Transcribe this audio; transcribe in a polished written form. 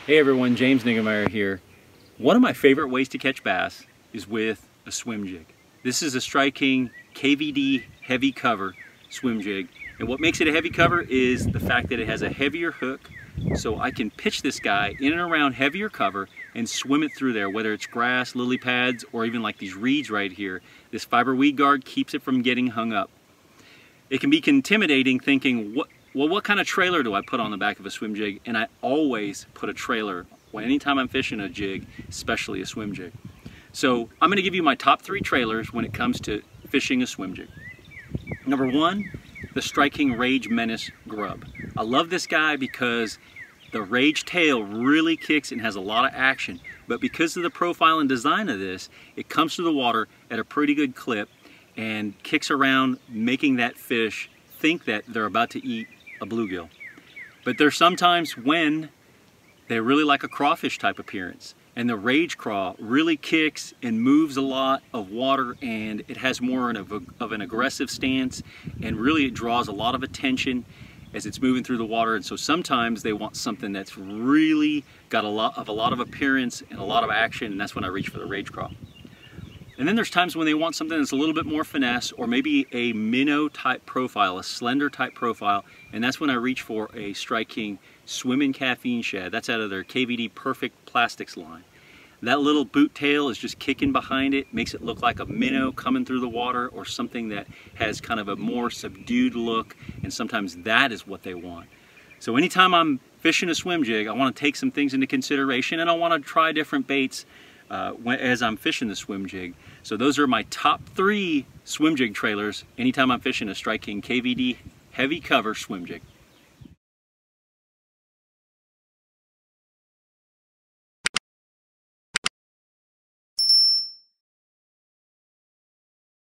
Hey everyone, James Niggemeyer here. One of my favorite ways to catch bass is with a swim jig. This is a Strike King KVD Heavy cover swim jig. And what makes it a heavy cover is the fact that it has a heavier hook, so I can pitch this guy in and around heavier cover and swim it through there, whether it's grass, lily pads, or even like these reeds right here. This fiber weed guard keeps it from getting hung up. It can be intimidating thinking, what kind of trailer do I put on the back of a swim jig? And I always put a trailer anytime I'm fishing a jig, especially a swim jig. So I'm going to give you my top 3 trailers when it comes to fishing a swim jig. Number 1, the Strike King Rage Menace Grub. I love this guy because the Rage tail really kicks and has a lot of action, but because of the profile and design of this, it comes through the water at a pretty good clip and kicks around, making that fish think that they're about to eat a bluegill. But there's sometimes when they really like a crawfish type appearance, and the Rage Craw really kicks and moves a lot of water, and it has more of an aggressive stance, and really it draws a lot of attention as it's moving through the water. And so sometimes they want something that's really got a lot of appearance and a lot of action, and that's when I reach for the Rage Craw. And then there's times when they want something that's a little bit more finesse, or maybe a minnow type profile, a slender type profile, and that's when I reach for a Strike King Swimmin' Caffeine Shad. That's out of their KVD Perfect Plastics line. That little boot tail is just kicking behind it, makes it look like a minnow coming through the water, or something that has kind of a more subdued look, and sometimes that is what they want. So anytime I'm fishing a swim jig, I want to take some things into consideration, and I want to try different baits as I'm fishing the swim jig. So those are my top 3 swim jig trailers anytime I'm fishing a Strike King KVD Heavy cover swim jig.